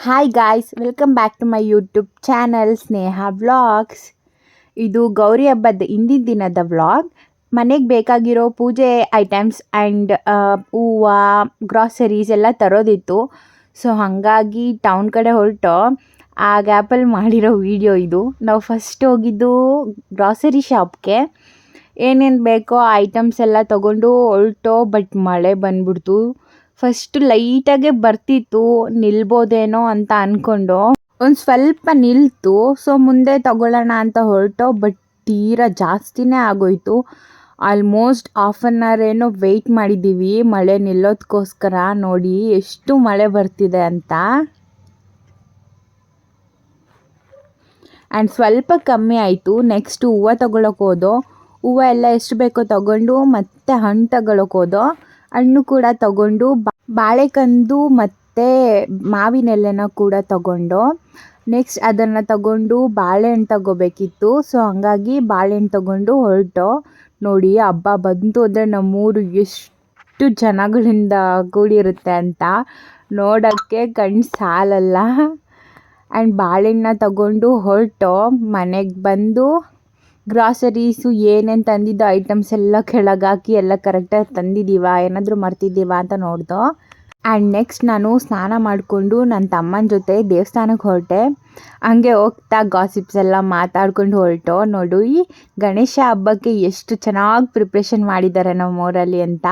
Hi guys, welcome back to my YouTube channel Sneha vlogs. ಇದು ಗೌರಿ ಹಬ್ಬದ ಹಿಂದಿನ ದಿನದ ವ್ಲಾಗ್. ಮನೆಗೆ ಬೇಕಾಗಿರೋ ಪೂಜೆ ಐಟಮ್ಸ್ ಆ್ಯಂಡ್ ಹೂವು, ಗ್ರಾಸರೀಸ್ ಎಲ್ಲ ತರೋದಿತ್ತು. ಸೊ ಹಾಗಾಗಿ ಟೌನ್ ಕಡೆ ಹೊರಟು ಆ ಗ್ಯಾಪಲ್ಲಿ ಮಾಡಿರೋ ವಿಡಿಯೋ ಇದು. ನಾವು ಫಸ್ಟ್ ಹೋಗಿದ್ದು ಗ್ರಾಸರಿ ಶಾಪ್ಗೆ. ಏನೇನು ಬೇಕೋ ಐಟಮ್ಸ್ ಎಲ್ಲ ತೊಗೊಂಡು ಹೊರಟು, ಬಟ್ ಮಳೆ ಬಂದ್ಬಿಡ್ತು. ಫಸ್ಟ್ ಲೈಟಾಗೆ ಬರ್ತಿತ್ತು, ನಿಲ್ಬೋದೇನೋ ಅಂತ ಅಂದ್ಕೊಂಡು ಒಂದು ಸ್ವಲ್ಪ ನಿಲ್ತು. ಸೊ ಮುಂದೆ ತಗೊಳ್ಳೋಣ ಅಂತ ಹೊರಟು, ಬಟ್ ತೀರಾ ಜಾಸ್ತಿನೇ ಆಗೋಯ್ತು. ಆಲ್ಮೋಸ್ಟ್ ಹಾಫ್ ಆನ್ ಅವರ್ ಏನೋ ವೆಯ್ಟ್ ಮಾಡಿದ್ದೀವಿ ಮಳೆ ನಿಲ್ಲೋದಕ್ಕೋಸ್ಕರ. ನೋಡಿ ಎಷ್ಟು ಮಳೆ ಬರ್ತಿದೆ ಅಂತ. ಆ್ಯಂಡ್ ಸ್ವಲ್ಪ ಕಮ್ಮಿ ಆಯಿತು. ನೆಕ್ಸ್ಟು ಹೂವು ತೊಗೊಳಕ್ಕೆ ಹೋದೋ. ಹೂವು ಎಲ್ಲ ಎಷ್ಟು ಬೇಕೋ ತೊಗೊಂಡು ಮತ್ತೆ ಹಣ್ಣು ತಗೊಳಕ್ಕೆ ಹೋದೋ. ಹಣ್ಣು ಕೂಡ ತೊಗೊಂಡು ಬಾಳೆಕಂದು ಮತ್ತು ಮಾವಿನೆಲೆನ ಕೂಡ ತೊಗೊಂಡು ನೆಕ್ಸ್ಟ್ ಅದನ್ನು ತಗೊಂಡು ಬಾಳೆಹಣ್ಣು ತಗೋಬೇಕಿತ್ತು. ಸೊ ಹಂಗಾಗಿ ಬಾಳೆಹಣ್ಣು ತಗೊಂಡು ಹೊರಟು. ನೋಡಿ ಹಬ್ಬ ಬಂತು ಅಂದರೆ ನಮ್ಮೂರು ಎಷ್ಟು ಜನಗಳಿಂದ ಕೂಡಿರುತ್ತೆ ಅಂತ ನೋಡೋಕ್ಕೆ ಕಣ್ಣು ಸಾಲಲ್ಲ. ಆ್ಯಂಡ್ ಬಾಳೆಹಣ್ಣನ್ನ ತಗೊಂಡು ಹೊರಟು ಮನೆಗೆ ಬಂದು ಗ್ರಾಸರೀಸು ಏನೇನು ತಂದಿದ್ದೋ ಐಟಮ್ಸ್ ಎಲ್ಲ ಕೆಳಗಾಕಿ ಎಲ್ಲ ಕರೆಕ್ಟಾಗಿ ತಂದಿದ್ದೀವ, ಏನಾದರೂ ಮರ್ತಿದ್ದೀವ ಅಂತ ನೋಡ್ದೋ. ಆ್ಯಂಡ್ ನೆಕ್ಸ್ಟ್ ನಾನು ಸ್ನಾನ ಮಾಡಿಕೊಂಡು ನನ್ನ ತಮ್ಮನ ಜೊತೆ ದೇವಸ್ಥಾನಕ್ಕೆ ಹೊರಟೆ. ಹಂಗೆ ಹೋಗ್ತಾ ಗಾಸಿಪ್ಸ್ ಎಲ್ಲ ಮಾತಾಡ್ಕೊಂಡು ಹೊರಟು. ನೋಡು ಈ ಗಣೇಶ ಹಬ್ಬಕ್ಕೆ ಎಷ್ಟು ಚೆನ್ನಾಗಿ ಪ್ರಿಪ್ರೇಷನ್ ಮಾಡಿದ್ದಾರೆ ನಮ್ಮೂರಲ್ಲಿ ಅಂತ.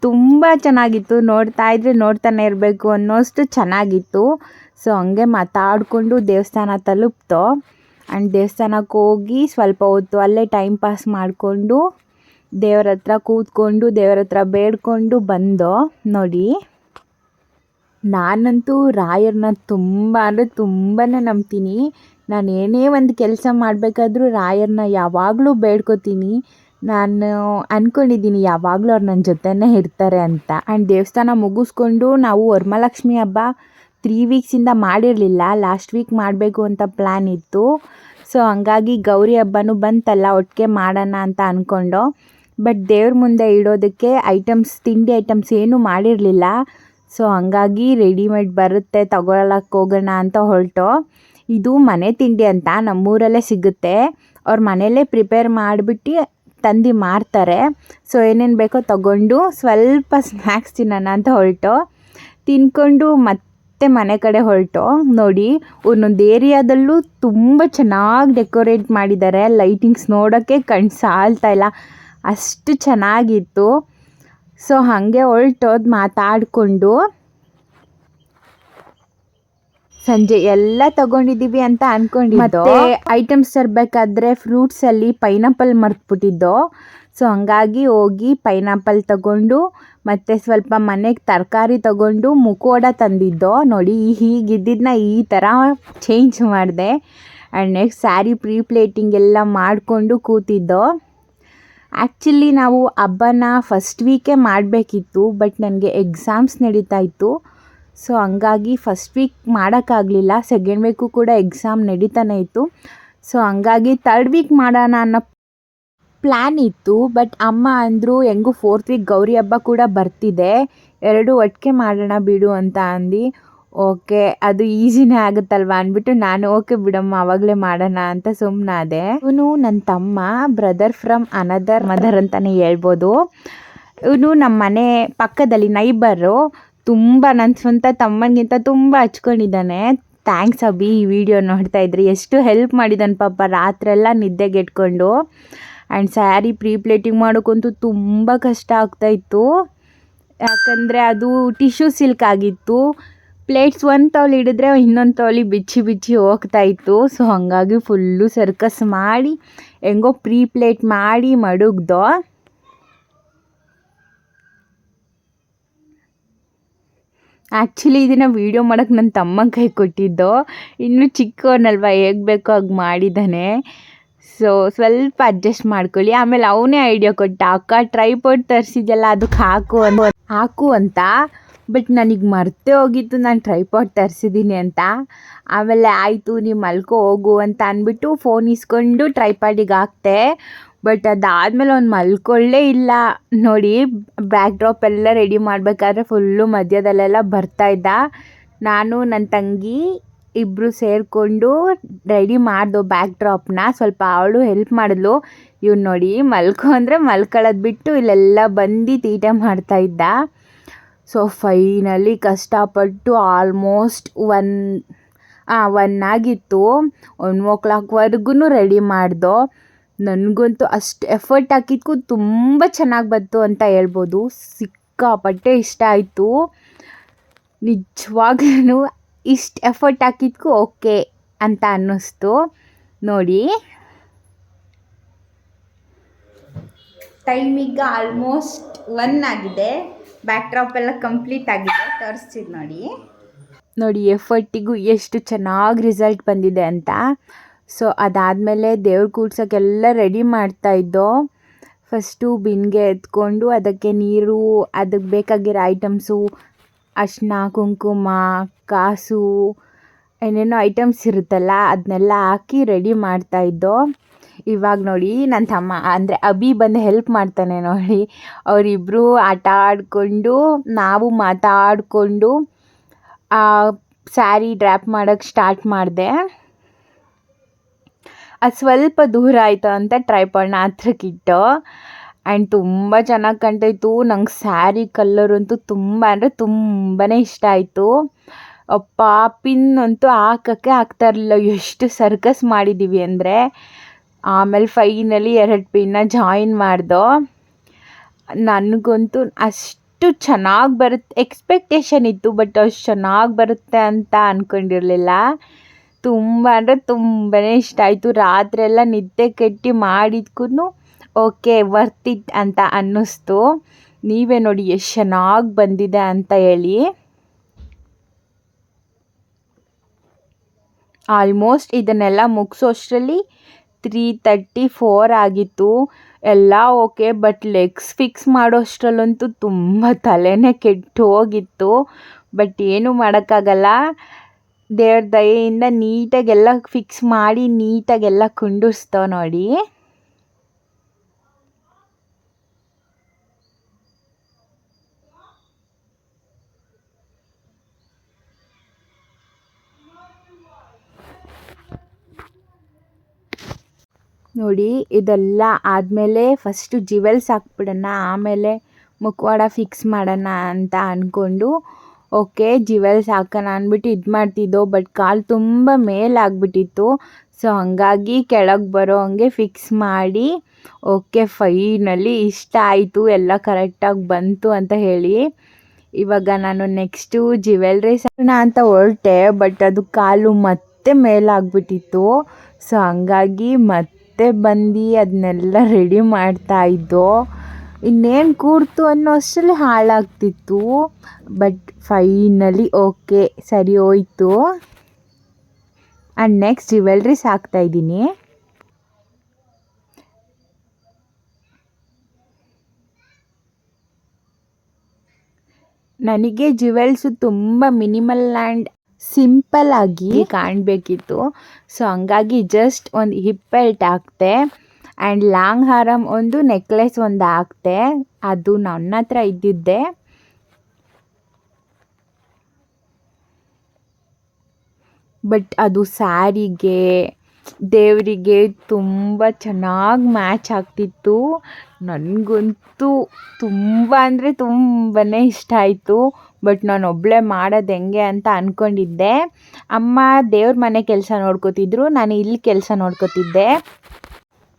ತುಂಬ ಚೆನ್ನಾಗಿತ್ತು, ನೋಡ್ತಾ ಇದ್ರೆ ನೋಡ್ತಾನೆ ಇರಬೇಕು ಅನ್ನೋಷ್ಟು ಚೆನ್ನಾಗಿತ್ತು. ಸೊ ಹಂಗೆ ಮಾತಾಡಿಕೊಂಡು ದೇವಸ್ಥಾನ ತಲುಪ್ತೋ. ಆ್ಯಂಡ್ ದೇವಸ್ಥಾನಕ್ಕೆ ಹೋಗಿ ಸ್ವಲ್ಪ ಹೊತ್ತು ಅಲ್ಲೇ ಟೈಮ್ ಪಾಸ್ ಮಾಡಿಕೊಂಡು ದೇವ್ರ ಹತ್ರ ಕೂತ್ಕೊಂಡು ದೇವ್ರ ಹತ್ರ ಬೇಡ್ಕೊಂಡು ಬಂದೋ. ನೋಡಿ ನಾನಂತೂ ರಾಯರನ್ನ ತುಂಬ ಅಂದರೆ ತುಂಬಾ ನಂಬ್ತೀನಿ. ನಾನು ಏನೇ ಒಂದು ಕೆಲಸ ಮಾಡಬೇಕಾದ್ರೂ ರಾಯರನ್ನ ಯಾವಾಗಲೂ ಬೇಡ್ಕೋತೀನಿ. ನಾನು ಅಂದ್ಕೊಂಡಿದ್ದೀನಿ ಯಾವಾಗಲೂ ಅವ್ರು ನನ್ನ ಜೊತೆನೇ ಇರ್ತಾರೆ ಅಂತ. ಆ್ಯಂಡ್ ದೇವಸ್ಥಾನ ಮುಗಿಸ್ಕೊಂಡು ನಾವು ವರಮಹಾಲಕ್ಷ್ಮಿ ಹಬ್ಬ 3 ವೀಕ್ಸಿಂದ ಮಾಡಿರಲಿಲ್ಲ, ಲಾಸ್ಟ್ ವೀಕ್ ಮಾಡಬೇಕು ಅಂತ ಪ್ಲ್ಯಾನ್ ಇತ್ತು. ಸೊ ಹಂಗಾಗಿ ಗೌರಿ ಹಬ್ಬನೂ ಬಂತಲ್ಲ, ಒಟ್ಟಿಗೆ ಮಾಡೋಣ ಅಂತ ಅಂದ್ಕೊಂಡು. ಬಟ್ ದೇವ್ರ ಮುಂದೆ ಇಡೋದಕ್ಕೆ ತಿಂಡಿ ಐಟಮ್ಸ್ ಏನೂ ಮಾಡಿರಲಿಲ್ಲ. ಸೊ ಹಂಗಾಗಿ ರೆಡಿಮೇಡ್ ಬರುತ್ತೆ ತಗೊಳಕ್ಕೆ ಹೋಗೋಣ ಅಂತ ಹೊರಟು. ಇದು ಮನೆ ತಿಂಡಿ ಅಂತ ನಮ್ಮೂರಲ್ಲೇ ಸಿಗುತ್ತೆ. ಅವ್ರ ಮನೆಯಲ್ಲೇ ಪ್ರಿಪೇರ್ ಮಾಡಿಬಿಟ್ಟು ತಂದು ಮಾರ್ತಾರೆ. ಸೊ ಏನೇನು ಬೇಕೋ ತಗೊಂಡು ಸ್ವಲ್ಪ ಸ್ನ್ಯಾಕ್ಸ್ ತಿನ್ನೋಣ ಅಂತ ಹೊರಟು. ತಿನ್ಕೊಂಡು ಮತ್ತೆ ಮನೆ ಕಡೆ ಹೊರಟು. ನೋಡಿ ಒಂದೊಂದು ಏರಿಯಾದಲ್ಲೂ ತುಂಬ ಚೆನ್ನಾಗಿ ಡೆಕೋರೇಟ್ ಮಾಡಿದ್ದಾರೆ. ಲೈಟಿಂಗ್ಸ್ ನೋಡೋಕ್ಕೆ ಕಣ್ಣು ಸಾಲ್ತಾ ಇಲ್ಲ, ಅಷ್ಟು ಚೆನ್ನಾಗಿತ್ತು. ಸೊ ಹಾಗೆ ಹೊರಟೋದು ಮಾತಾಡಿಕೊಂಡು. ಸಂಜೆ ಎಲ್ಲ ತಗೊಂಡಿದ್ದೀವಿ ಅಂತ ಅಂದ್ಕೊಂಡಿದ್ದು. ಐಟಮ್ಸ್ ತರಬೇಕಾದ್ರೆ ಫ್ರೂಟ್ಸಲ್ಲಿ ಪೈನಾಪಲ್ ಮರ್ತ್ಬಿಟ್ಟಿದ್ದೋ. ಸೊ ಹಂಗಾಗಿ ಹೋಗಿ ಪೈನಾಪಲ್ ತಗೊಂಡು ಮತ್ತು ಸ್ವಲ್ಪ ಮನೆಗೆ ತರಕಾರಿ ತಗೊಂಡು ಮುಖೋಡ ತಂದಿದ್ದೋ. ನೋಡಿ ಹೀಗಿದ್ದಿದ್ದನ್ನ ಈ ಥರ ಚೇಂಜ್ ಮಾಡಿದೆ. ಆ್ಯಂಡ್ ನೆಕ್ಸ್ಟ್ ಸ್ಯಾರಿ ಪ್ಲೇಟಿಂಗ್ ಎಲ್ಲ ಮಾಡಿಕೊಂಡು ಕೂತಿದ್ದೋ. ಆ್ಯಕ್ಚುಲಿ ನಾವು ಹಬ್ಬನ ಫಸ್ಟ್ ವೀಕೇ ಮಾಡಬೇಕಿತ್ತು, ಬಟ್ ನನಗೆ ಎಕ್ಸಾಮ್ಸ್ ನಡೀತಾ ಇತ್ತು. ಸೊ ಹಂಗಾಗಿ ಫಸ್ಟ್ ವೀಕ್ ಮಾಡೋಕ್ಕಾಗಲಿಲ್ಲ. ಸೆಕೆಂಡ್ ವೀಕು ಕೂಡ ಎಕ್ಸಾಮ್ ನಡೀತಾನೆ ಇತ್ತು. ಸೊ ಹಂಗಾಗಿ 3rd ವೀಕ್ ಮಾಡೋಣ ಅನ್ನೋ ಪ್ಲ್ಯಾನ್ ಇತ್ತು. ಬಟ್ ಅಮ್ಮ ಅಂದರು ಹೆಂಗೂ 4th ವೀಕ್ ಗೌರಿ ಹಬ್ಬ ಕೂಡ ಬರ್ತಿದೆ, 2 ಒಟ್ಟಿಗೆ ಮಾಡೋಣ ಬಿಡು ಅಂತ ಅಂದು. ಓಕೆ ಅದು ಈಸಿನೇ ಆಗುತ್ತಲ್ವ ಅಂದ್ಬಿಟ್ಟು ನಾನು ಓಕೆ ಬಿಡಮ್ಮ ಆವಾಗಲೇ ಮಾಡೋಣ ಅಂತ ಸುಮ್ಮನಾದೆ. ಇವನು ನನ್ನ ತಮ್ಮ, ಬ್ರದರ್ ಫ್ರಮ್ ಅನದರ್ ಮದರ್ ಅಂತಲೇ ಹೇಳ್ಬೋದು. ಇವನು ನಮ್ಮ ಮನೆ ಪಕ್ಕದಲ್ಲಿ ನೈಬರು. ತುಂಬ ನನ್ನ ಸ್ವಂತ ತಮ್ಮನಿಗಿಂತ ತುಂಬ ಹಚ್ಕೊಂಡಿದ್ದಾನೆ. ಥ್ಯಾಂಕ್ಸ್ ಅಭಿ, ಈ ವಿಡಿಯೋ ನೋಡ್ತಾ ಇದ್ರಿ. ಎಷ್ಟು ಹೆಲ್ಪ್ ಮಾಡಿದ್ದಾನೆ ಪಾಪ, ರಾತ್ರೆಲ್ಲ ನಿದ್ದೆಗೆಟ್ಕೊಂಡು. ಆ್ಯಂಡ್ ಸ್ಯಾರಿ ಪ್ಲೇಟಿಂಗ್ ಮಾಡೋಕ್ಕಂತೂ ತುಂಬ ಕಷ್ಟ ಆಗ್ತಾಯಿತ್ತು. ಯಾಕಂದರೆ ಅದು ಟಿಶ್ಯೂ ಸಿಲ್ಕ್ ಆಗಿತ್ತು. ಪ್ಲೇಟ್ಸ್ ಒಂದು ತವಲಿ ಹಿಡಿದ್ರೆ ಇನ್ನೊಂದು ತವಲಿ ಬಿಚ್ಚಿ ಹೋಗ್ತಾಯಿತ್ತು. ಸೊ ಹಾಗಾಗಿ ಫುಲ್ಲು ಸರ್ಕಸ್ ಮಾಡಿ ಹೆಂಗೋ ಪ್ಲೇಟ್ ಮಾಡಿ ಮಡಗ್ದೋ. ಆ್ಯಕ್ಚುಲಿ ಇದನ್ನು ವೀಡಿಯೋ ಮಾಡೋಕ್ಕೆ ನನ್ನ ತಮ್ಮನ ಕೈ ಕೊಟ್ಟಿದ್ದೋ. ಇನ್ನೂ ಚಿಕ್ಕವನಲ್ವ, ಹೇಗೆ ಬೇಕೋ ಹಾಗೆ ಮಾಡಿದ್ದಾನೆ. ಸೊ ಸ್ವಲ್ಪ ಅಡ್ಜಸ್ಟ್ ಮಾಡ್ಕೊಳ್ಳಿ. ಆಮೇಲೆ ಅವನೇ ಐಡಿಯಾ ಕೊಟ್ಟ, ಅಕ್ಕ ಟ್ರೈಪಾಡ್ ತರಿಸಿದ್ಯಲ್ಲ ಅದಕ್ಕೆ ಹಾಕು ಅಂತ. ಬಟ್ ನನಗೆ ಮರ್ತೇ ಹೋಗಿತ್ತು ನಾನು ಟ್ರೈಪಾಡ್ ತರಿಸಿದ್ದೀನಿ ಅಂತ. ಆಮೇಲೆ ಆಯಿತು ನೀವು ಮಲ್ಕೋ ಹೋಗು ಅಂತ ಅಂದ್ಬಿಟ್ಟು ಫೋನ್ ಇಸ್ಕೊಂಡು ಟ್ರೈಪಾಡಿಗೆ ಹಾಕ್ತೆ. ಬಟ್ ಅದಾದಮೇಲೆ ಅವ್ನು ಮಲ್ಕೊಳ್ಳೇ ಇಲ್ಲ. ನೋಡಿ ಬ್ಯಾಕ್ ಡ್ರಾಪ್ ಎಲ್ಲ ರೆಡಿ ಮಾಡಬೇಕಾದ್ರೆ ಫುಲ್ಲು ಮಧ್ಯದಲ್ಲೆಲ್ಲ ಬರ್ತಾಯಿದ್ದ. ನಾನು ನನ್ನ ತಂಗಿ ಇಬ್ಬರು ಸೇರಿಕೊಂಡು ರೆಡಿ ಮಾಡ್ದೋ ಬ್ಯಾಕ್ ಡ್ರಾಪ್ನ. ಸ್ವಲ್ಪ ಅವಳು ಹೆಲ್ಪ್ ಮಾಡಿದ್ಲು. ಇವ್ನು ನೋಡಿ ಮಲ್ಕೊ ಅಂದರೆ ಮಲ್ಕೊಳ್ಳೋದು ಬಿಟ್ಟು ಇಲ್ಲೆಲ್ಲ ಬಂದು ತೀಟೆ ಮಾಡ್ತಾಯಿದ್ದ. ಸೊ ಫೈನಲಿ ಕಷ್ಟಪಟ್ಟು ಆಲ್ಮೋಸ್ಟ್ ಒನ್ ಆಗಿತ್ತು. 1 o'clockವರೆಗೂ ರೆಡಿ ಮಾಡ್ದೋ. ನನಗಂತೂ ಅಷ್ಟು ಎಫರ್ಟ್ ಹಾಕಿದ್ಕು ತುಂಬ ಚೆನ್ನಾಗಿ ಬಂತು ಅಂತ ಹೇಳ್ಬೋದು. ಸಿಕ್ಕಾಪಟ್ಟೆ ಇಷ್ಟ ಆಯಿತು ನಿಜವಾಗ್ಲೂ. ಇಷ್ಟು ಎಫರ್ಟ್ ಹಾಕಿದ್ಕು ಓಕೆ ಅಂತ ಅನ್ನಿಸ್ತು. ನೋಡಿ ಟೈಮಿಗೆ ಆಲ್ಮೋಸ್ಟ್ 1 ಆಗಿದೆ. ಬ್ಯಾಕ್ ಡ್ರಾಪ್ ಎಲ್ಲ ಕಂಪ್ಲೀಟ್ ಆಗಿದೆ. ತೋರಿಸ್ತೀನಿ ನೋಡಿ ಎಫರ್ಟಿಗೂ ಎಷ್ಟು ಚೆನ್ನಾಗಿ ರಿಸಲ್ಟ್ ಬಂದಿದೆ ಅಂತ. ಸೊ ಅದಾದಮೇಲೆ ದೇವ್ರ ಕೂಡ್ಸೋಕ್ಕೆಲ್ಲ ರೆಡಿ ಮಾಡ್ತಾಯಿದ್ದೋ. ಫಸ್ಟು ಬಿನ್ಗೆ ಎತ್ಕೊಂಡು ಅದಕ್ಕೆ ನೀರು, ಅದಕ್ಕೆ ಬೇಕಾಗಿರೋ ಐಟಮ್ಸು, ಅರಿಶಿನ, ಕುಂಕುಮ, ಕಾಸು, ಏನೇನೋ ಐಟಮ್ಸ್ ಇರುತ್ತಲ್ಲ ಅದನ್ನೆಲ್ಲ ಹಾಕಿ ರೆಡಿ ಮಾಡ್ತಾಯಿದ್ದೋ. ಇವಾಗ ನೋಡಿ ನನ್ನ ತಮ್ಮ ಅಂದರೆ ಅಭಿ ಬಂದು ಹೆಲ್ಪ್ ಮಾಡ್ತಾನೆ ನೋಡಿ. ಅವರಿಬ್ಬರು ಆಟ ಆಡಿಕೊಂಡು ನಾವು ಮಾತಾಡಿಕೊಂಡು ಸ್ಯಾರಿ ಡ್ರ್ಯಾಪ್ ಮಾಡೋಕ್ಕೆ ಸ್ಟಾರ್ಟ್ ಮಾಡಿದೆ. ಅದು ಸ್ವಲ್ಪ ದೂರ ಆಯಿತು ಅಂತ ಟ್ರೈಪಾಡ್ನ ಹತ್ರಕ್ಕಿಟ್ಟು. ಆ್ಯಂಡ್ ತುಂಬ ಚೆನ್ನಾಗಿ ಕಾಣ್ತಾಯಿತ್ತು. ನಂಗೆ ಸ್ಯಾರಿ ಕಲ್ಲರ್ ಅಂತೂ ತುಂಬ ಅಂದರೆ ತುಂಬಾ ಇಷ್ಟ ಆಯಿತು. ಅಪ್ಪ ಪಿನ್ ಅಂತೂ ಹಾಕೋಕ್ಕೆ ಆಗ್ತಾಯಿರಲಿಲ್ಲ, ಎಷ್ಟು ಸರ್ಕಸ್ ಮಾಡಿದ್ದೀವಿ ಅಂದರೆ. ಆಮೇಲೆ ಫೈನಲಿ 2 ಪಿನ್ನ ಜಾಯಿನ್ ಮಾಡ್ದೋ. ನನಗಂತೂ ಅಷ್ಟು ಚೆನ್ನಾಗಿ ಬರುತ್ತೆ ಎಕ್ಸ್ಪೆಕ್ಟೇಷನ್ ಇತ್ತು, ಬಟ್ ಅಷ್ಟು ಚೆನ್ನಾಗಿ ಬರುತ್ತೆ ಅಂತ ಅಂದ್ಕೊಂಡಿರಲಿಲ್ಲ. ತುಂಬ ಅಂದರೆ ತುಂಬಾ ಇಷ್ಟ ಆಯಿತು. ರಾತ್ರಿ ಎಲ್ಲ ನಿದ್ದೆ ಕೆಟ್ಟು ಮಾಡಿದ್ಕೂ ಓಕೆ ವರ್ತ್ ಇಟ್ ಅಂತ ಅನ್ನಿಸ್ತು. ನೀವೇ ನೋಡಿ ಎಷ್ಟು ಚೆನ್ನಾಗಿ ಬಂದಿದೆ ಅಂತ ಹೇಳಿ. ಆಲ್ಮೋಸ್ಟ್ ಇದನ್ನೆಲ್ಲ ಮುಗಿಸೋಷ್ಟರಲ್ಲಿ 3:34 ಆಗಿತ್ತು. ಎಲ್ಲ ಓಕೆ, ಬಟ್ ಲೆಗ್ಸ್ ಫಿಕ್ಸ್ ಮಾಡೋಷ್ಟರಲ್ಲಂತೂ ತುಂಬ ತಲೆನೇ ಕೆಟ್ಟು ಹೋಗಿತ್ತು. ಬಟ್ ಏನೂ ಮಾಡೋಕ್ಕಾಗಲ್ಲ, ದೇವ್ರ ದಯೆಯಿಂದ ನೀಟಾಗೆಲ್ಲ ಫಿಕ್ಸ್ ಮಾಡಿ ನೀಟಾಗೆಲ್ಲ ಕುಂಡಿಸ್ತೋ ನೋಡಿ. ನೋಡಿ ಇದೆಲ್ಲ ಆದಮೇಲೆ ಫಸ್ಟು ಜ್ಯುವೆಲ್ಸ್ ಹಾಕ್ಬಿಡೋಣ, ಆಮೇಲೆ ಮುಖವಾಡ ಫಿಕ್ಸ್ ಮಾಡೋಣ ಅಂತ ಅಂದ್ಕೊಂಡು ಓಕೆ ಜ್ಯುವೆಲ್ಸ್ ಹಾಕೋಣ ಅಂದ್ಬಿಟ್ಟು ಇದು ಮಾಡ್ತಿದ್ದೋ. ಬಟ್ ಕಾಲು ತುಂಬ ಮೇಲಾಗ್ಬಿಟ್ಟಿತ್ತು. ಸೊ ಹಾಗಾಗಿ ಕೆಳಗೆ ಬರೋ ಹಂಗೆ ಫಿಕ್ಸ್ ಮಾಡಿ ಓಕೆ ಫೈನಲಿ ಇಷ್ಟ ಆಯಿತು, ಎಲ್ಲ ಕರೆಕ್ಟಾಗಿ ಬಂತು ಅಂತ ಹೇಳಿ. ಇವಾಗ ನಾನು ನೆಕ್ಸ್ಟು ಜ್ಯುವೆಲ್ರೀಸ್ ಹಾಕೋಣ ಅಂತ ಹೊರಟೆ, ಬಟ್ ಅದು ಕಾಲು ಮತ್ತೆ ಮೇಲಾಗ್ಬಿಟ್ಟಿತ್ತು. ಸೊ ಹಂಗಾಗಿ ಮತ್ತೆ ಬಂದು ಅದನ್ನೆಲ್ಲ ರೆಡಿ ಮಾಡ್ತಾಯಿದ್ದೋ. ಇನ್ನೇನು ಕೂರ್ತು ಅನ್ನೋ ಅಷ್ಟರಲ್ಲಿ ಹಾಳಾಗ್ತಿತ್ತು. ಬಟ್ ಫೈನಲಿ ಓಕೆ ಸರಿ ಹೋಯ್ತು. ಆ್ಯಂಡ್ ನೆಕ್ಸ್ಟ್ ಜ್ಯುವೆಲ್ರೀಸ್ ಹಾಕ್ತಾಯಿದ್ದೀನಿ. ನನಗೆ ಜ್ಯುವೆಲ್ಸು ತುಂಬ ಮಿನಿಮಲ್ ಆ್ಯಂಡ್ ಸಿಂಪಲ್ ಆಗಿ ಕಾಣಬೇಕಿತ್ತು. ಸೊ ಹಂಗಾಗಿ ಜಸ್ಟ್ ಒಂದು ಹಿಪ್ ಬೆಲ್ಟ್ ಹಾಕ್ತೆ ಆ್ಯಂಡ್ ಲಾಂಗ್ ಹಾರಮ್ ಒಂದು ನೆಕ್ಲೆಸ್ ಒಂದು ಹಾಕ್ತೆ. ಅದು ನನ್ನ ಹತ್ರ ಇದ್ದಿದ್ದೆ. ಬಟ್ ಅದು ಸ್ಯಾರಿಗೆ ದೇವರಿಗೆ ತುಂಬ ಚೆನ್ನಾಗಿ ಮ್ಯಾಚ್ ಆಗ್ತಿತ್ತು. ನನಗಂತೂ ತುಂಬ ಅಂದರೆ ತುಂಬಾ ಇಷ್ಟ ಆಯಿತು. ಬಟ್ ನಾನು ಒಬ್ಬಳೇ ಮಾಡೋದು ಹೆಂಗೆ ಅಂತ ಅಂದ್ಕೊಂಡಿದ್ದೆ. ಅಮ್ಮ ದೇವ್ರ ಮನೆ ಕೆಲಸ ನೋಡ್ಕೋತಿದ್ರು, ನಾನು ಇಲ್ಲಿ ಕೆಲಸ ನೋಡ್ಕೋತಿದ್ದೆ.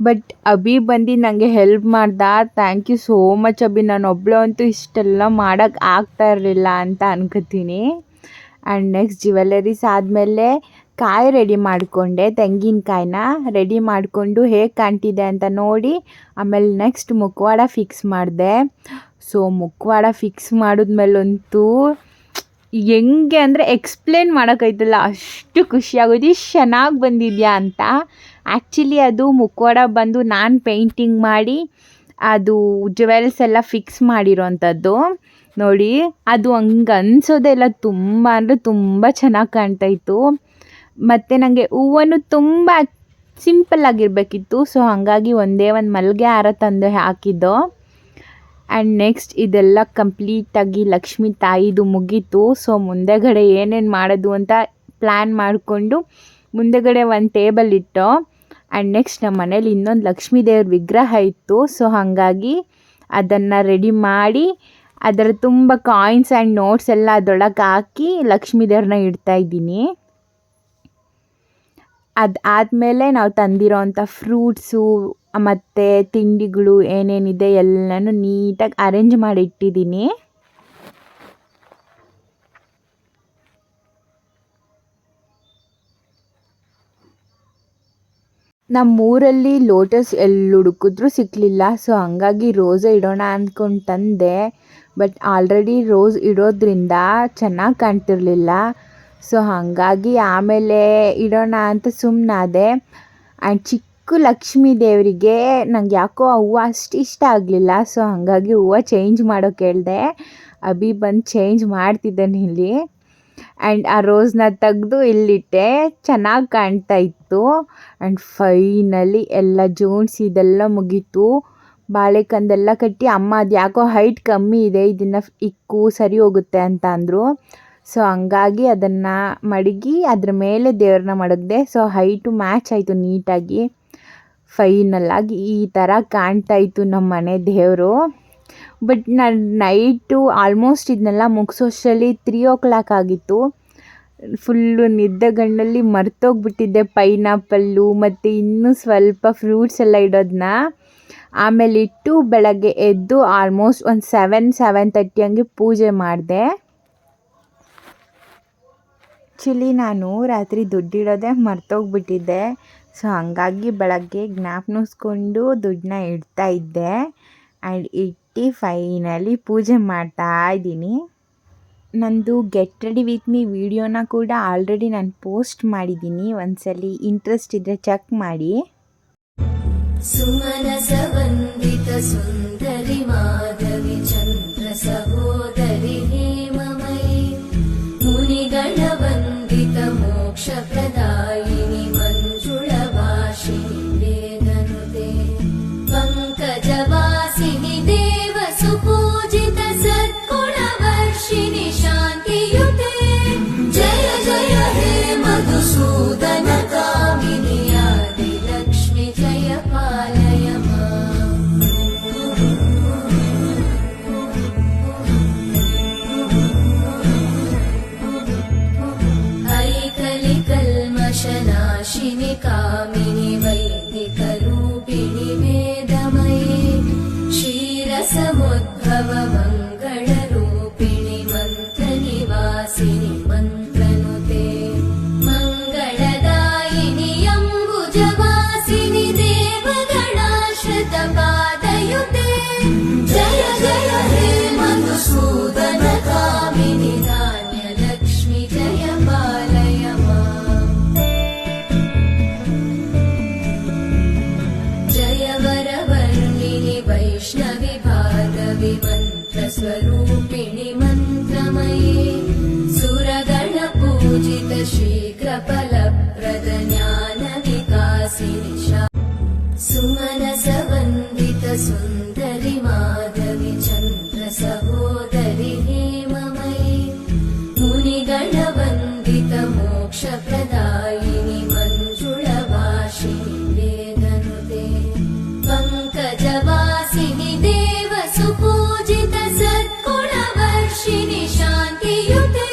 ಬಟ್ ಅಭಿ ಬಂದು ನನಗೆ ಹೆಲ್ಪ್ ಮಾಡ್ದ. Thank you so much Abhi. ನಾನು ಒಬ್ಬಳು ಅಂತೂ ಇಷ್ಟೆಲ್ಲ ಮಾಡೋಕ್ಕೆ ಆಗ್ತಾ ಇರಲಿಲ್ಲ ಅಂತ ಅನ್ಕೋತೀನಿ. ಆ್ಯಂಡ್ ನೆಕ್ಸ್ಟ್ ಜ್ಯುವೆಲರೀಸ್ ಆದಮೇಲೆ ಕಾಯಿ ರೆಡಿ ಮಾಡಿಕೊಂಡೆ. ತೆಂಗಿನಕಾಯಿನ ರೆಡಿ ಮಾಡಿಕೊಂಡು ಹೇಗೆ ಕಾಣ್ತಿದೆ ಅಂತ ನೋಡಿ ಆಮೇಲೆ ನೆಕ್ಸ್ಟ್ ಮುಖವಾಡ ಫಿಕ್ಸ್ ಮಾಡಿದೆ. ಸೊ ಮುಖವಾಡ ಫಿಕ್ಸ್ ಮಾಡಿದ್ಮೇಲಂತೂ ಹೆಂಗೆ ಅಂದರೆ ಎಕ್ಸ್ಪ್ಲೇನ್ ಮಾಡೋಕ್ಕೈತಲ್ಲ, ಅಷ್ಟು ಖುಷಿಯಾಗೋದು ಇಷ್ಟು ಚೆನ್ನಾಗಿ ಬಂದಿದೆಯಾ ಅಂತ. ಆ್ಯಕ್ಚುಲಿ ಅದು ಮುಖವಾಡ ಬಂದು ನಾನು ಪೇಂಟಿಂಗ್ ಮಾಡಿ ಅದು ಜ್ಯುವೆಲ್ಸ್ ಎಲ್ಲ ಫಿಕ್ಸ್ ಮಾಡಿರೋವಂಥದ್ದು ನೋಡಿ. ಅದು ಹಂಗೆ ಅನ್ಸೋದೇ ಇಲ್ಲ, ತುಂಬ ಅಂದರೆ ತುಂಬ ಚೆನ್ನಾಗಿ ಕಾಣ್ತಾಯಿತ್ತು. ಮತ್ತು ನನಗೆ ಹೂವನ್ನು ತುಂಬ ಸಿಂಪಲ್ಲಾಗಿರಬೇಕಿತ್ತು. ಸೊ ಹಾಗಾಗಿ ಒಂದೇ ಒಂದು ಮಲ್ಲಿಗೆ ಹಾರ ತಂದು ಹಾಕಿದ್ದೋ. ಆ್ಯಂಡ್ ನೆಕ್ಸ್ಟ್ ಇದೆಲ್ಲ ಕಂಪ್ಲೀಟಾಗಿ ಲಕ್ಷ್ಮೀ ತಾಯಿದು ಮುಗೀತು. ಸೊ ಮುಂದೆಗಡೆ ಏನೇನು ಮಾಡೋದು ಅಂತ ಪ್ಲ್ಯಾನ್ ಮಾಡಿಕೊಂಡು ಮುಂದೆಗಡೆ ಒಂದು ಟೇಬಲ್ ಇಟ್ಟು, ಆ್ಯಂಡ್ ನೆಕ್ಸ್ಟ್ ನಮ್ಮ ಮನೇಲಿ ಇನ್ನೊಂದು ಲಕ್ಷ್ಮೀ ದೇವ್ರ ವಿಗ್ರಹ ಇತ್ತು. ಸೊ ಹಾಗಾಗಿ ಅದನ್ನು ರೆಡಿ ಮಾಡಿ ಅದರ ತುಂಬ ಕಾಯಿನ್ಸ್ ಆ್ಯಂಡ್ ನೋಟ್ಸ್ ಎಲ್ಲ ಅದರೊಳಗೆ ಹಾಕಿ ಲಕ್ಷ್ಮೀ ದೇವ್ರನ್ನ ಇಡ್ತಾಯಿದ್ದೀನಿ. ಅದಾದಮೇಲೆ ನಾವು ತಂದಿರೋವಂಥ ಫ್ರೂಟ್ಸು ಮತ್ತು ತಿಂಡಿಗಳು ಏನೇನಿದೆ ಎಲ್ಲನೂ ನೀಟಾಗಿ ಅರೇಂಜ್ ಮಾಡಿ ಇಟ್ಟಿದ್ದೀನಿ. ನಮ್ಮೂರಲ್ಲಿ ಲೋಟಸ್ ಎಲ್ಲಿ ಹುಡುಕಿದ್ರೂ ಸಿಕ್ಕಲಿಲ್ಲ. ಸೊ ಹಂಗಾಗಿ ರೋಸೇ ಇಡೋಣ ಅಂದ್ಕೊಂಡು ತಂದೆ. ಬಟ್ ಆಲ್ರೆಡಿ ರೋಸ್ ಇಡೋದ್ರಿಂದ ಚೆನ್ನಾಗಿ ಕಾಣ್ತಿರ್ಲಿಲ್ಲ. ಸೊ ಹಾಗಾಗಿ ಆಮೇಲೆ ಇಡೋಣ ಅಂತ ಸುಮ್ಮನಾದೆ. ಆ್ಯಂಡ್ ಚಿಕ್ಕ ಲಕ್ಷ್ಮೀ ದೇವರಿಗೆ ನಂಗೆ ಯಾಕೋ ಆ ಹೂವು ಅಷ್ಟು ಇಷ್ಟ ಆಗಲಿಲ್ಲ. ಸೊ ಹಾಗಾಗಿ ಹೂವು ಚೇಂಜ್ ಮಾಡೋಕೆ ಹೇಳಿದೆ. ಅಭಿ ಬಂದು ಚೇಂಜ್ ಮಾಡ್ತಿದ್ದಾನೆ ಇಲ್ಲಿ. ಆ್ಯಂಡ್ ಆ ರೋಸ್ನ ತೆಗೆದು ಇಲ್ಲಿಟ್ಟೆ, ಚೆನ್ನಾಗಿ ಕಾಣ್ತಾ ಇತ್ತು. ಆ್ಯಂಡ್ ಫೈನಲಿ ಎಲ್ಲ ಜೋಡಿಸಿ ಇದೆಲ್ಲ ಮುಗೀತು. ಬಾಳೆಕಂದೆಲ್ಲ ಕಟ್ಟಿ ಅಮ್ಮ ಅದು ಯಾಕೋ ಹೈಟ್ ಕಮ್ಮಿ ಇದೆ, ಇದನ್ನು ಇಕ್ಕು ಸರಿ ಹೋಗುತ್ತೆ ಅಂತ ಅಂದರು. ಸೊ ಹಂಗಾಗಿ ಅದನ್ನು ಮಡಗಿ ಅದ್ರ ಮೇಲೆ ದೇವ್ರನ್ನ ಮಡಗಿದೆ. ಸೊ ಹೈಟು ಮ್ಯಾಚ್ ಆಯಿತು ನೀಟಾಗಿ. ಫೈನಲ್ಲಾಗಿ ಈ ಥರ ಕಾಣ್ತಾ ಇತ್ತು ನಮ್ಮ ಮನೆ ದೇವರು. ಬಟ್ ನಾನು ನೈಟು ಆಲ್ಮೋಸ್ಟ್ ಇದನ್ನೆಲ್ಲ ಮುಗಿಸೋಷ್ಟರಲ್ಲಿ 3 o'clock ಆಗಿತ್ತು. ಫುಲ್ಲು ನಿದ್ದೆಗಣ್ಣಲ್ಲಿ ಮರ್ತೋಗ್ಬಿಟ್ಟಿದ್ದೆ ಪೈನಾಪಲ್ಲು ಮತ್ತು ಇನ್ನೂ ಸ್ವಲ್ಪ ಫ್ರೂಟ್ಸ್ ಎಲ್ಲ ಇಡೋದನ್ನ. ಆಮೇಲೆ ಇಟ್ಟು ಬೆಳಗ್ಗೆ ಎದ್ದು ಆಲ್ಮೋಸ್ಟ್ ಒಂದು 7-7:30 ಹಂಗೆ ಪೂಜೆ ಮಾಡಿದೆ. ಆ್ಯಕ್ಚುಲಿ ನಾನು ರಾತ್ರಿ ದುಡ್ಡಿಡೋದೇ ಮರ್ತೋಗ್ಬಿಟ್ಟಿದ್ದೆ. ಸೊ ಹಾಗಾಗಿ ಬೆಳಗ್ಗೆ ಜ್ಞಾಪನಿಸ್ಕೊಂಡು ದುಡ್ಡನ್ನ ಇಡ್ತಾ ಇದ್ದೆ. ಆ್ಯಂಡ್ ಇಟ್ಟು ಫೈನಲಿ ಪೂಜೆ ಮಾಡ್ತಾ ಇದ್ದೀನಿ. ನಂದು ಗೆಟ್ ರೆಡಿ ವಿತ್ ಮೀ ವಿಡಿಯೋನ ಕೂಡ ಆಲ್ರೆಡಿ ನಾನು ಪೋಸ್ಟ್ ಮಾಡಿದ್ದೀನಿ. ಒಂದ್ಸಲಿ ಇಂಟ್ರೆಸ್ಟ್ ಇದ್ದರೆ ಚೆಕ್ ಮಾಡಿ. ಸುಮನಸ ವಂದಿತ ಸುಂದರಿ ಮಾಧವಿ ಚಂದ್ರ ಸಹೋದರಿ ಹೇಮಮಯಿ ಮುನಿಗಣ ವಂದಿತ ಮೋಕ್ಷ ಪ್ರದಾಯಿನಿ ಮಂಜುಳ ವಾಸಿನಿ ವೇದನುತೆ ಪಂಕಜವಾಸಿನಿ ದೇವ ಸುಪೂಜಿತ ಸದ್ಗುಣ ವರ್ಷಿಣಿ ಶಾಂತಿಯುತೆ ಜಯ ಜಯ ಹೇ ಮಧುಸೂದನ ಕಾಮಿನಿ ಆದಿ ಲಕ್ಷ್ಮಿ ಜಯ ಪಾಲಯ ಐಕಲಿ ಕಲ್ಮಶನಾಶಿನಿ ಕಾಮಿನಿ ವೈದಿಕ ರೂಪಿಣಿ ವೇದಮಯೇ ಕ್ಷೀರಸಮುದ್ಭವ ಮಂಗಳ ರೂಪಿಣಿ ಮಂತ್ರ ನಿವಾಸಿನಿ ಮಂತ್ರನುತೆ ಮಂಗಳದಾಯಿನಿ ಅಂಬುಜವಾಸಿನಿ ದೇವಗಣಾಶ್ರಿತ ಪಾದಯುತೆ ಜಯ ಜಯ ಹೇ ಮಧುಸೂದನ ಕಾಮಿನಿ ಧಾನ್ಯ ಲಕ್ಷ್ಮಿ ಜಯ ಪಾಲಯ ಜಯ ವರವರ್ಣಿನಿ ವೈಷ್ಣವಿ ಭಾರ್ಗವಿ ಮಂತ್ರ ಸ್ವರೂಪಿಣಿ ಮಂತ್ರಮಯೇ ಸುರಗಣ ಪೂಜಿತ ಶೀಘ್ರ ಫಲಪ್ರದ ಜ್ಞಾನ ವಿಕಾಸಿನಿ ಸುಮನಸ ವಂದಿತ ಸುಂದರಿ ಮಾಧವಿ ಚಂದ್ರ ಸಹೋದರಿ ಹೇಮಮಯಿ ಮುನಿಗಣ ವಂದಿತ ಮೋಕ್ಷ ಪ್ರದಾಯಿನಿ ಮಂಜುಳ ವಾಸಿನಿ ವೇದನುತೆ ಪಂಕಜವಾಸಿನಿ ದೇವ ಸುಪೂಜಿತ ಸದ್ಗುಣ ವರ್ಷಿಣಿ ಶಾಂತಿಯುತೆ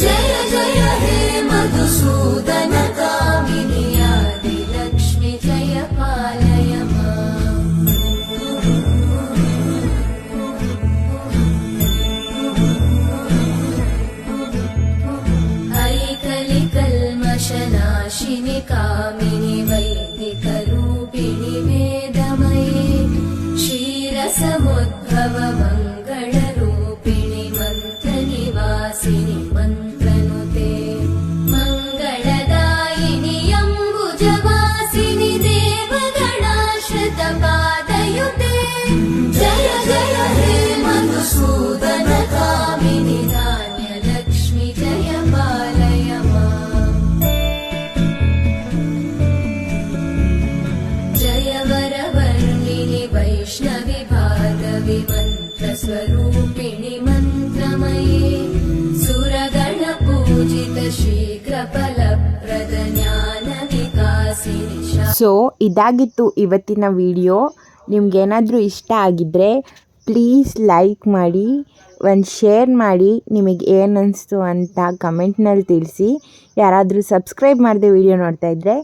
ಜಯ ಜಯ ಹೇ ಮಧುಸೂದನ ಕಾಮಿನಿ ಆದಿ ಲಕ್ಷ್ಮಿ ಜಯ ಪಾಲಯ ಐಕಲಿ ಕಲ್ಮಶನಾಶಿನಿ ಕಾಮಿನಿ ವೈದಿಕ ರೂಪಿಣಿ ವೇದಮಯೇ ಕ್ಷೀರಸಮುದ್ಭವ ಮಂಗಳ ರೂಪಿಣಿ ಮಂತ್ರ ನಿವಾಸಿನಿ ಮಂತ್ರನುತೆ ಮಂಗಳದಾಯಿನಿ ಅಂಬುಜವಾಸಿನಿ ದೇವಗಣಾಶ್ರಿತ ಪಾದಯುತೆ ಜಯ ಜಯ ಹೇ ಮಧುಸೂದನ ಕಾಮಿನಿ ಧಾನ್ಯ ಲಕ್ಷ್ಮಿ ಜಯ ಪಾಲಯ शीघ्र फलप्रद ज्ञान विकासिनि ಸೊ ಇದಾಗಿತ್ತು ಇವತ್ತಿನ ವಿಡಿಯೋ. ನಿಮ್ಗೇನಾದರೂ ಇಷ್ಟ ಆಗಿದ್ದರೆ ಪ್ಲೀಸ್ ಲೈಕ್ ಮಾಡಿ, ಒಂದು ಶೇರ್ ಮಾಡಿ, ನಿಮಗೆ ಏನು ಅನಿಸ್ತು ಅಂತ ಕಮೆಂಟ್ನಲ್ಲಿ ತಿಳಿಸಿ. ಯಾರಾದರೂ ಸಬ್ಸ್ಕ್ರೈಬ್ ಮಾಡದೆ ವಿಡಿಯೋ ನೋಡ್ತಾ ಇದ್ದರೆ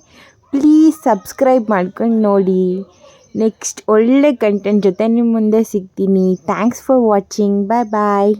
ಪ್ಲೀಸ್ ಸಬ್ಸ್ಕ್ರೈಬ್ ಮಾಡ್ಕೊಂಡು ನೋಡಿ. ನೆಕ್ಸ್ಟ್ ಒಳ್ಳೆ ಕಂಟೆಂಟ್ ಜೊತೆ ನಿಮ್ಮ ಮುಂದೆ ಸಿಗ್ತೀನಿ. Thanks for watching. Bye bye.